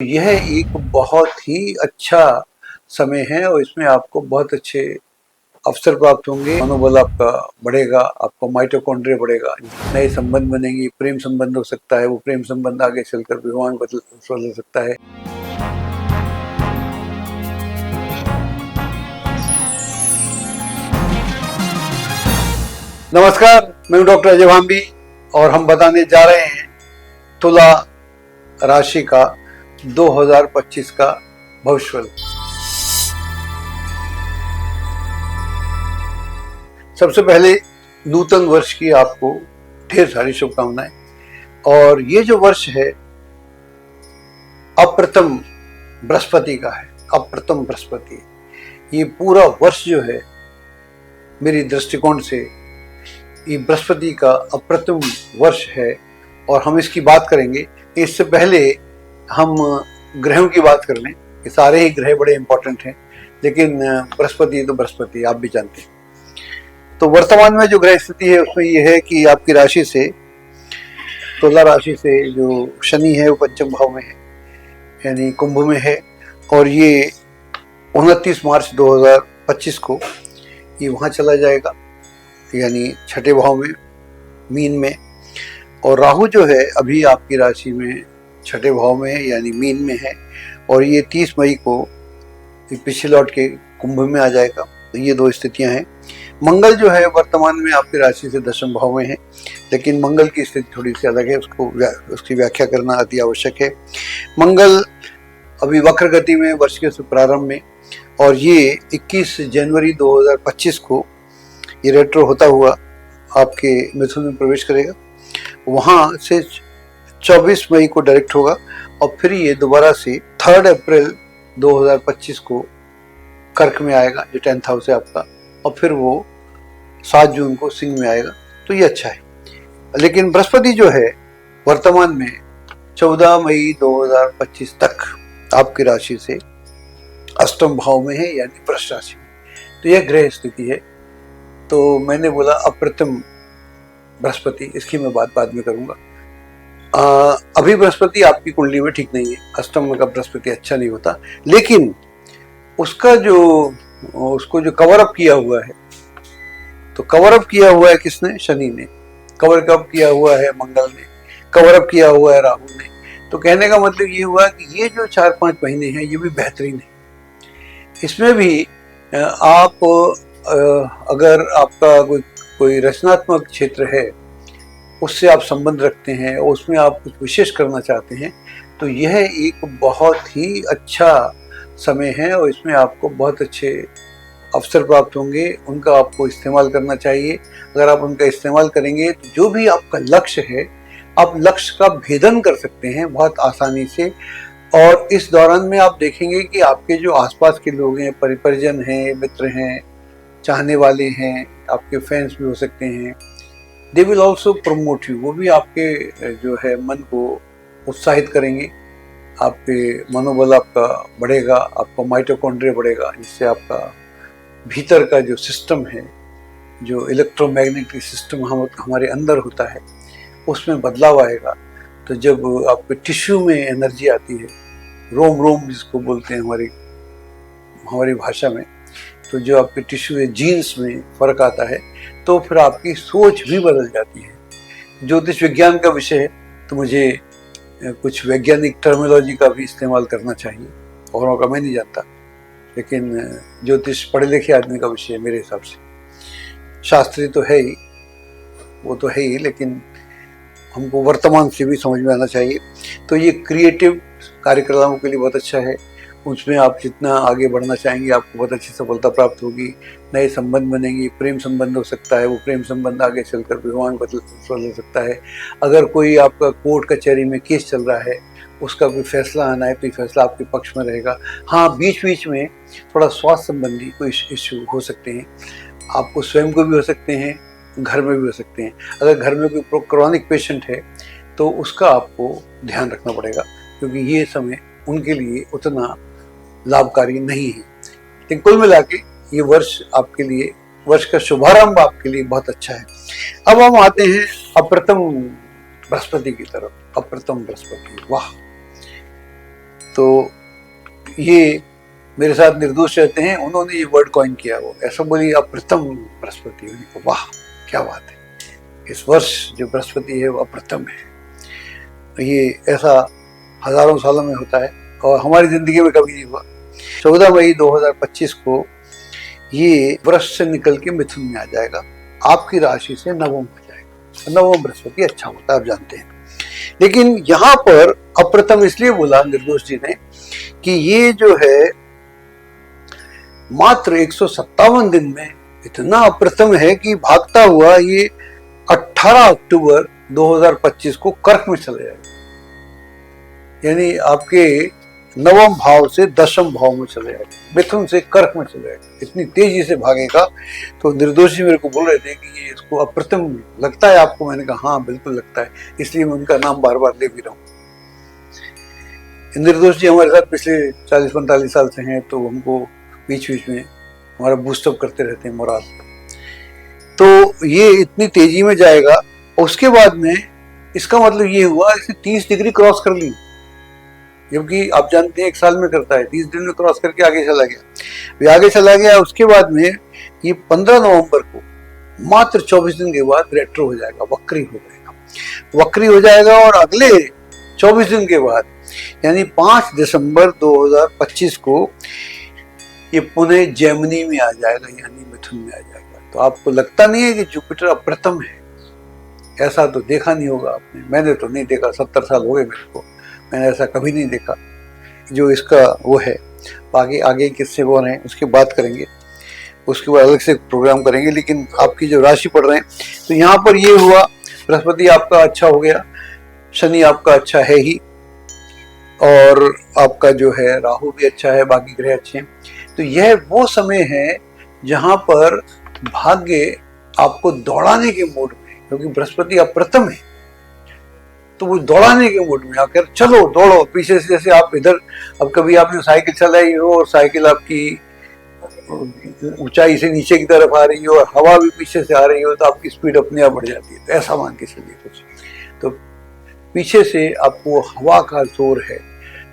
यह एक बहुत ही अच्छा समय है और इसमें आपको बहुत अच्छे अवसर प्राप्त होंगे। मनोबल आपका बढ़ेगा, आपका माइटोकॉन्ड्रिया बढ़ेगा, नए संबंध बनेंगे, प्रेम संबंध हो सकता है, वो प्रेम संबंध आगे चलकर विवाह में बदल सकता है। नमस्कार, मैं हूं डॉक्टर अजय भांबी और हम बताने जा रहे हैं तुला राशि का 2025 का भविष्य। सबसे पहले नूतन वर्ष की आपको ढेर सारी शुभकामनाएं। और ये जो वर्ष है अप्रथम बृहस्पति का है, अप्रथम बृहस्पति। ये पूरा वर्ष जो है मेरी दृष्टिकोण से ये बृहस्पति का अप्रथम वर्ष है और हम इसकी बात करेंगे। इससे पहले हम ग्रहों की बात कर लें। ये सारे ही ग्रह बड़े इंपॉर्टेंट हैं, लेकिन बृहस्पति तो बृहस्पति आप भी जानते हैं। तो वर्तमान में जो ग्रह स्थिति है उसमें यह है कि आपकी राशि से, तुला राशि से जो शनि है वो पंचम भाव में है, यानी कुंभ में है। और ये 29 मार्च 2025 को ये वहाँ चला जाएगा, यानी छठे भाव में, मीन में। और राहु जो है अभी आपकी राशि में छठे भाव में है, यानी मीन में है। और ये 30 मई को पीछे लौट के कुंभ में आ जाएगा। तो ये दो स्थितियां हैं। मंगल जो है वर्तमान में आपकी राशि से दशम भाव में है, लेकिन मंगल की स्थिति थोड़ी सी अलग है, उसकी व्याख्या करना अति आवश्यक है। मंगल अभी वक्र गति में वर्ष के प्रारंभ में, और ये 21 जनवरी 2025 को ये रेट्रो होता हुआ आपके मिथुन में प्रवेश करेगा। वहाँ से 24 मई को डायरेक्ट होगा और फिर ये दोबारा से 3 अप्रैल 2025 को कर्क में आएगा, जो 10th हाउस है आपका, और फिर वो 7 जून को सिंह में आएगा। तो ये अच्छा है। लेकिन बृहस्पति जो है वर्तमान में 14 मई 2025 तक आपकी राशि से अष्टम भाव में है, यानी वृष राशि में। तो यह ग्रह स्थिति है। तो मैंने बोला अप्रथम बृहस्पति, इसकी मैं बात बाद में करूंगा। अभी बृहस्पति आपकी कुंडली में ठीक नहीं है, अष्टम का बृहस्पति अच्छा नहीं होता, लेकिन उसको जो कवर अप किया हुआ है, तो कवर अप किया हुआ है किसने? शनि ने। कवर अप किया हुआ है मंगल ने, कवर अप किया हुआ है राहु ने। तो कहने का मतलब ये हुआ कि ये जो 4-5 महीने हैं ये भी बेहतरीन है। इसमें भी आप अगर आपका कोई रचनात्मक क्षेत्र है, उससे आप संबंध रखते हैं और उसमें आप कुछ विशेष करना चाहते हैं, तो यह एक बहुत ही अच्छा समय है और इसमें आपको बहुत अच्छे अवसर प्राप्त होंगे। उनका आपको इस्तेमाल करना चाहिए। अगर आप उनका इस्तेमाल करेंगे तो जो भी आपका लक्ष्य है, आप लक्ष्य का भेदन कर सकते हैं बहुत आसानी से। और इस दौरान में आप देखेंगे कि आपके जो आसपास के लोग हैं, परिजन हैं, मित्र हैं, चाहने वाले हैं, आपके फैंस भी हो सकते हैं, they will also promote you. वो भी आपके जो है मन को उत्साहित करेंगे, आपके मनोबल आपका बढ़ेगा, आपका माइटोकॉन्ड्रिया बढ़ेगा, जिससे आपका भीतर का जो सिस्टम है, जो इलेक्ट्रोमैग्नेटिक सिस्टम हमारे अंदर होता है, उसमें बदलाव आएगा। तो जब आपके टिश्यू में एनर्जी आती है, रोम रोम जिसको बोलते हैं हमारी भाषा में, तो जो आपके टिश्यू है, जीन्स में फर्क आता है, तो फिर आपकी सोच भी बदल जाती है। ज्योतिष विज्ञान का विषय है, तो मुझे कुछ वैज्ञानिक टर्मिनोलॉजी का भी इस्तेमाल करना चाहिए। औरों का मैं नहीं जानता, लेकिन ज्योतिष पढ़े लिखे आदमी का विषय है मेरे हिसाब से। शास्त्रीय तो है ही, वो तो है ही, लेकिन हमको वर्तमान से भी समझ में आना चाहिए। तो ये क्रिएटिव कार्यक्रमों के लिए बहुत अच्छा है। उसमें आप जितना आगे बढ़ना चाहेंगे आपको बहुत अच्छी सफलता प्राप्त होगी। नए संबंध बनेंगे, प्रेम संबंध हो सकता है, वो प्रेम संबंध आगे चलकर विवाह में बदल सकता है। अगर कोई आपका कोर्ट कचहरी में केस चल रहा है, उसका कोई फैसला आना है, तो ये फैसला आपके पक्ष में रहेगा। हाँ, बीच बीच में थोड़ा स्वास्थ्य संबंधी कोई इश्यू हो सकते हैं, आपको स्वयं को भी हो सकते हैं, घर में भी हो सकते हैं। अगर घर में कोई क्रॉनिक पेशेंट है तो उसका आपको ध्यान रखना पड़ेगा, क्योंकि ये समय उनके लिए उतना लाभकारी नहीं है। लेकिन कुल मिला के ये वर्ष आपके लिए, वर्ष का शुभारंभ आपके लिए बहुत अच्छा है। अब हम आते हैं अप्रथम बृहस्पति की तरफ। अप्रथम बृहस्पति, वाह! तो ये मेरे साथ निर्दोष रहते हैं, उन्होंने ये वर्ड कॉइन किया, वो ऐसा बोली अप्रतम बृहस्पति। उनको वाह क्या बात है, इस वर्ष जो बृहस्पति है वो अप्रतम है। ये ऐसा हजारों सालों में होता है और हमारी जिंदगी में कभी नहीं हुआ। 14 मई 2025 को ये वृष से निकल के मिथुन में आ जाएगा, आपकी राशि से नवम हो जाएगा। नवम बृहस्पति अच्छा होता है, आप जानते हैं। लेकिन यहाँ पर अप्रतम इसलिए बोला निर्दोष जी ने कि ये जो है मात्र 157 दिन में इतना अप्रतम है कि भागता हुआ ये 18 अक्टूबर 2025 को कर्क में चले जाएगा, यानी आपके नवम भाव से दशम भाव में चले जाएगा, मिथुन से कर्क में चले जाएगा, इतनी तेजी से भागेगा। तो निर्दोषी मेरे को बोल रहे थे कि ये इसको अप्रतम लगता है आपको। मैंने कहा हाँ बिल्कुल लगता है, इसलिए मैं उनका नाम बार बार ले भी रहा हूँ। निर्दोष जी हमारे साथ पिछले 40-45 साल से हैं, तो हमको बीच बीच में हमारा बूस्टअप करते रहते हैं मोराल। तो ये इतनी तेजी में जाएगा। उसके बाद में इसका मतलब ये हुआ इसने 30 डिग्री क्रॉस कर ली, जबकि आप जानते हैं 1 साल में करता है। 30 दिन में क्रॉस करके आगे चला गया, वे आगे चला गया। उसके बाद में ये 15 नवंबर को मात्र 24 दिन के बाद रेट्रो हो जाएगा, वक्री हो जाएगा, वक्री हो जाएगा। और अगले 24 दिन के बाद यानी 5 दिसंबर 2025 को ये पुणे जेमिनी में आ जाएगा, यानी मिथुन में आ जाएगा। तो आपको लगता नहीं है कि जुपिटर अप्रतम है? ऐसा तो देखा नहीं होगा आपने, मैंने तो नहीं देखा, 70 साल हो गए मेरे को, मैंने ऐसा कभी नहीं देखा जो इसका वो है। बाकी आगे किससे वो रहे उसकी बात करेंगे, उसके बाद अलग से प्रोग्राम करेंगे। लेकिन आपकी जो राशि पढ़ रहे हैं तो यहाँ पर ये हुआ, बृहस्पति आपका अच्छा हो गया, शनि आपका अच्छा है ही, और आपका जो है राहु भी अच्छा है, बाकी ग्रह अच्छे हैं। तो यह वो समय है जहां पर भाग्य आपको दौड़ाने के मूड में, क्योंकि बृहस्पति अप्रतम है, तो वो दौड़ाने के मूड में आकर चलो दौड़ो पीछे से। जैसे आप इधर, अब कभी आपने साइकिल चलाई हो और साइकिल आपकी ऊंचाई से नीचे की तरफ आ रही हो और हवा भी पीछे से आ रही हो, तो आपकी स्पीड अपने आप बढ़ जाती है। तो ऐसा मान के चलिए कुछ, तो पीछे से आपको हवा का जोर है,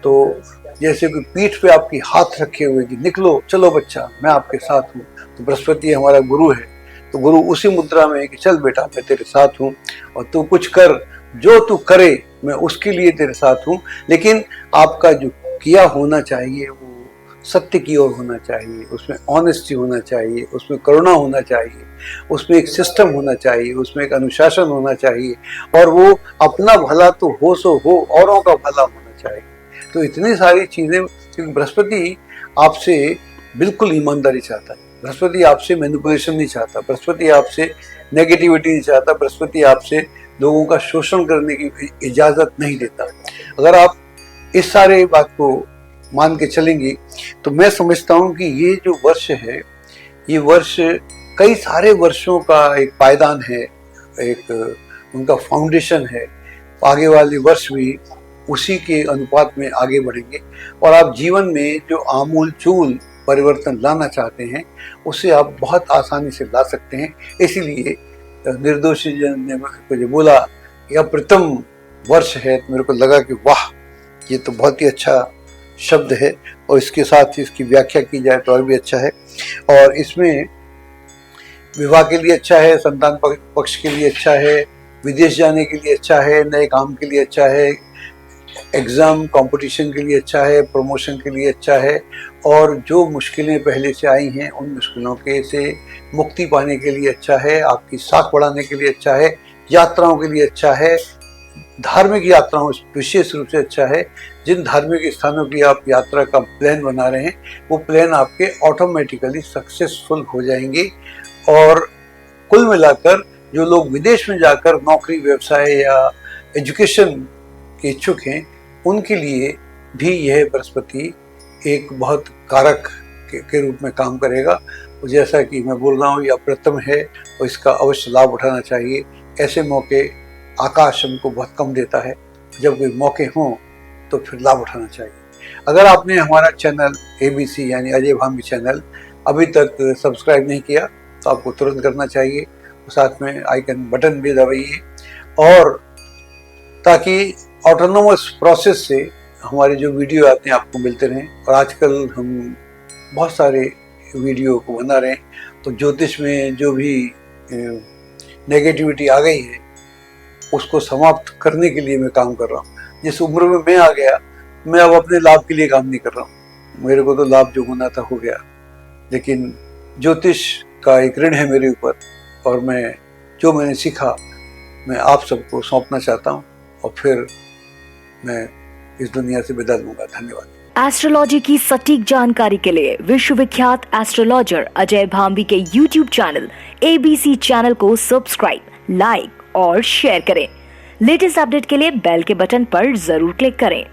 तो जैसे कि पीठ पे आपकी हाथ रखे हुए कि निकलो, चलो बच्चा मैं आपके साथ हूँ। तो बृहस्पति हमारा गुरु है, तो गुरु उसी मुद्रा में है कि चल बेटा मैं तेरे साथ हूँ और तू कुछ कर, जो तू करे मैं उसके लिए तेरे साथ हूँ। लेकिन आपका जो किया होना चाहिए वो सत्य की ओर होना चाहिए, उसमें ऑनेस्टी होना चाहिए, उसमें करुणा होना चाहिए, उसमें एक सिस्टम होना चाहिए, उसमें एक अनुशासन होना चाहिए, और वो अपना भला तो हो सो हो, औरों का भला होना चाहिए। तो इतनी सारी चीजें, क्योंकि बृहस्पति आपसे बिल्कुल ईमानदारी चाहता है, बृहस्पति आपसे मैनिपुलेशन नहीं चाहता, बृहस्पति आपसे नेगेटिविटी नहीं चाहता, बृहस्पति आपसे लोगों का शोषण करने की इजाजत नहीं देता। अगर आप इस सारे बात को मान के चलेंगे तो मैं समझता हूं कि ये जो वर्ष है, ये वर्ष कई सारे वर्षों का एक पायदान है, एक उनका फाउंडेशन है। आगे वाले वर्ष भी उसी के अनुपात में आगे बढ़ेंगे, और आप जीवन में जो आमूल चूल परिवर्तन लाना चाहते हैं उसे आप बहुत आसानी से ला सकते हैं। इसीलिए निर्दोषी जन ने मुझे बोला कि अप्रतम वर्ष है, तो मेरे को लगा कि वाह ये तो बहुत ही अच्छा शब्द है, और इसके साथ ही इसकी व्याख्या की जाए तो और भी अच्छा है। और इसमें विवाह के लिए अच्छा है, संतान पक्ष के लिए अच्छा है, विदेश जाने के लिए अच्छा है, नए काम के लिए अच्छा है, एग्ज़ाम कंपटीशन के लिए अच्छा है, प्रमोशन के लिए अच्छा है, और जो मुश्किलें पहले से आई हैं उन मुश्किलों के से मुक्ति पाने के लिए अच्छा है, आपकी साख बढ़ाने के लिए अच्छा है, यात्राओं के लिए अच्छा है, धार्मिक यात्राओं विशेष रूप से अच्छा है। जिन धार्मिक स्थानों की आप यात्रा का प्लान बना रहे हैं वो प्लान आपके ऑटोमेटिकली सक्सेसफुल हो जाएंगे। और कुल मिलाकर जो लोग विदेश में जाकर नौकरी, व्यवसाय या एजुकेशन के इच्छुक हैं उनके लिए भी यह बृहस्पति एक बहुत कारक के रूप में काम करेगा। जैसा कि मैं बोल रहा हूँ ये अप्रतम है और इसका अवश्य लाभ उठाना चाहिए। ऐसे मौके आकाश हमको बहुत कम देता है, जब कोई मौके हों तो फिर लाभ उठाना चाहिए। अगर आपने हमारा चैनल ABC यानी अजय भामी चैनल अभी तक सब्सक्राइब नहीं किया तो आपको तुरंत करना चाहिए, साथ में आइकन बटन भी दबाइए, और ताकि ऑटोनोमस प्रोसेस से हमारे जो वीडियो आते हैं आपको मिलते रहें। और आजकल हम बहुत सारे वीडियो को बना रहे हैं, तो ज्योतिष में जो भी नेगेटिविटी आ गई है उसको समाप्त करने के लिए मैं काम कर रहा हूँ। जिस उम्र में मैं आ गया, मैं अब अपने लाभ के लिए काम नहीं कर रहा हूँ। मेरे को तो लाभ जो होना था हो गया, लेकिन ज्योतिष का एक ऋण है मेरे ऊपर, और मैं जो मैंने सीखा मैं आप सबको सौंपना चाहता हूँ, और फिर मैं इस दुनिया से विदा लूंगा। धन्यवाद। एस्ट्रोलॉजी की सटीक जानकारी के लिए विश्वविख्यात एस्ट्रोलॉजर अजय भांबी के YouTube चैनल ABC चैनल को सब्सक्राइब, लाइक और शेयर करें। लेटेस्ट अपडेट के लिए बेल के बटन पर जरूर क्लिक करें।